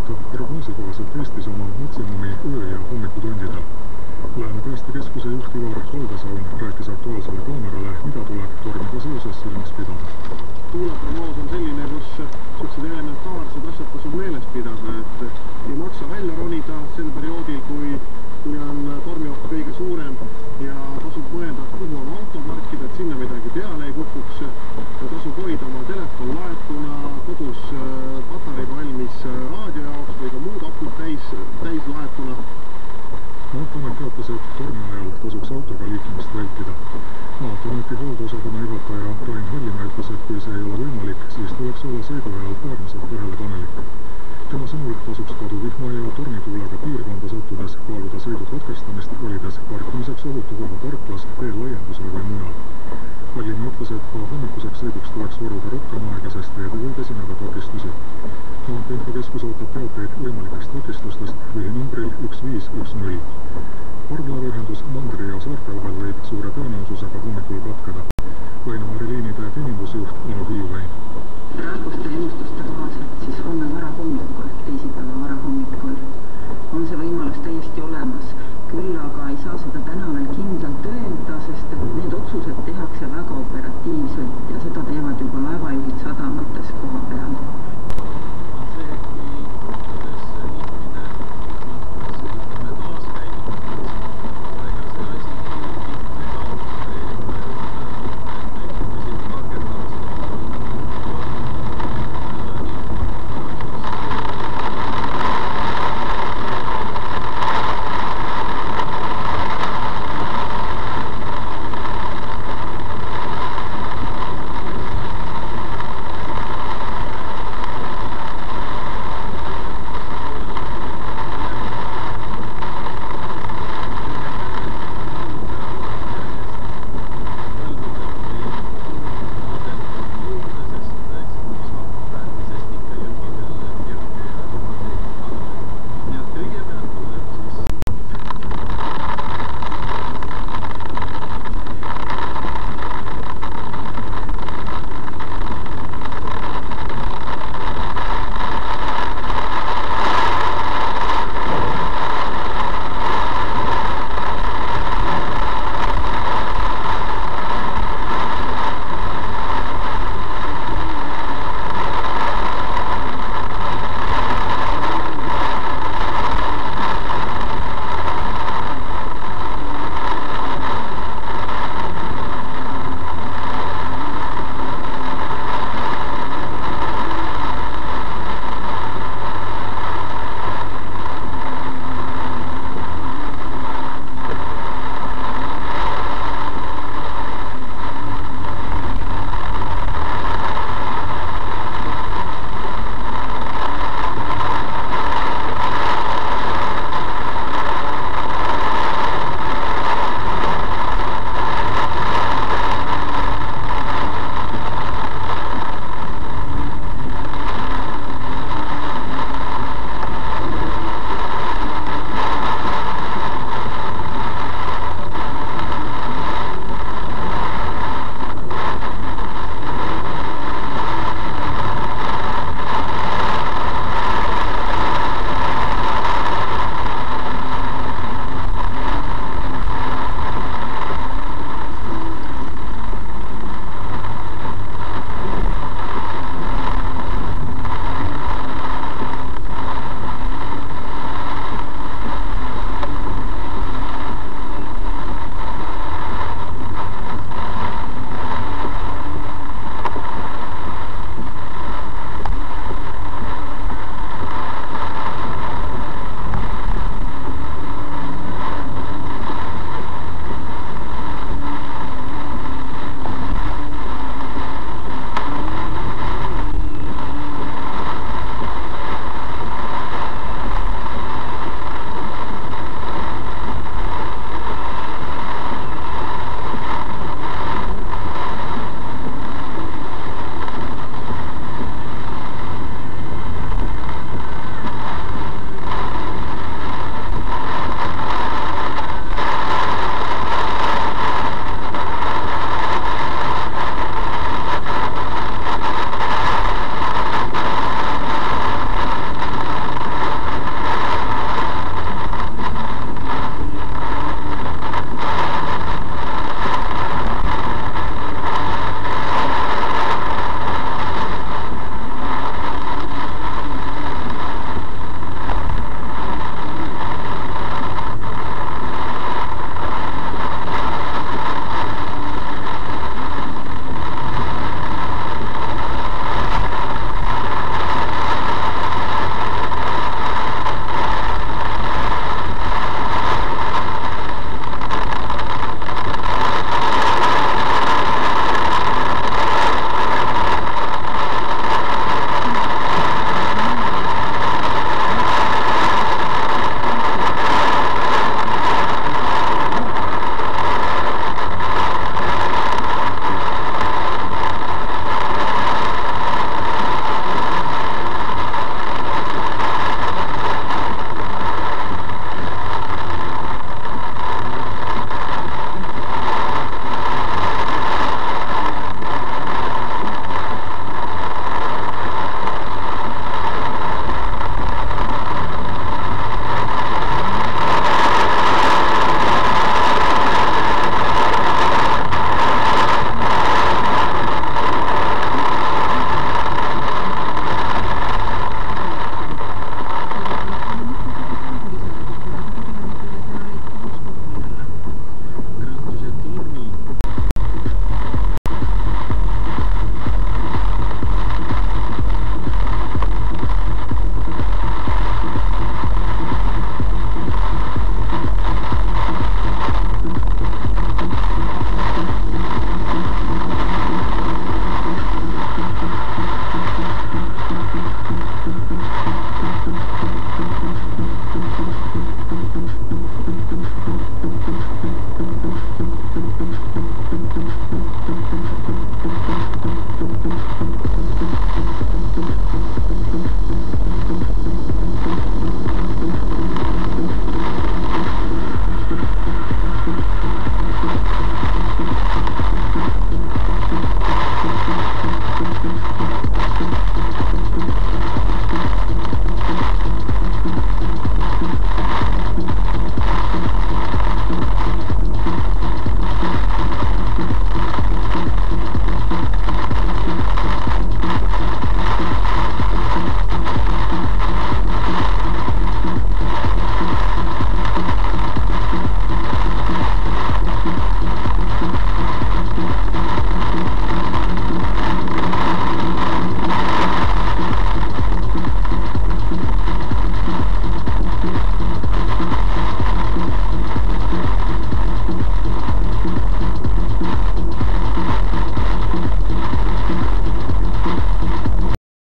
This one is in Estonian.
oodata prognoosi kohaselt Eestis oma maksimumi öö- ja hommikutundidel. Lääne päästekeskuse juht Ivar Kaldasaun rääkis Aktuaalsele Kaamerale, mida tuleb tormiga seoses silmas pidada. Tuuleprognoos on selline, kus sellised elementaarsed asjad tasub meeles pidada, et ei maksa välja ronida sel perioodil, kui on tormioht kõige suurem ja tasub mõelda, kuhu oma auto parkida, et sinna midagi peale ei kukuks ja tasub hoida oma telefon laetuna, kodus patarei valmis raadio jaoks või ka muud akud täis laetuna. Maanteeamet teatas, et tormi ajal tasuks autoga liiklemist vältida. Maanteeameti hooldusosakonna juhataja Rain Hallimäe ütles, et kui see ei ole võimalik, siis tuleks olla sõidu ajal äärmiselt tähelepanelik. Tema sõnul tasuks paduvihma ja tormituulega piirkonda sattudes kaaluda sõidu katkestamist, valides parkimiseks ohutu koha parklas, tee laiendusel või mujal. Hallimäe ütles, et ka hommikuseks sõiduks tuleks varuda rohkem aega, sest teedel võib esineda takistusi. Maanteeinfokeskus ootab teateid võimalikest takistustest lühinumbril 1510. Parvlaevaühendus Mandri ja saarte vahel võib suure tõenäosusega hommikul katkeda. Vainomaari liinide teenindusjuht Anu Hiiuväin. Praeguste ennustuste kohaselt siis homme varahommikul, teisipäeva varahommikul on see võimalus täiesti olemas. Küll aga ei saa seda täna veel kindlalt öelda, sest et need otsused tehakse väga operatiivselt ja seda teevad juba laevajuhid sadamates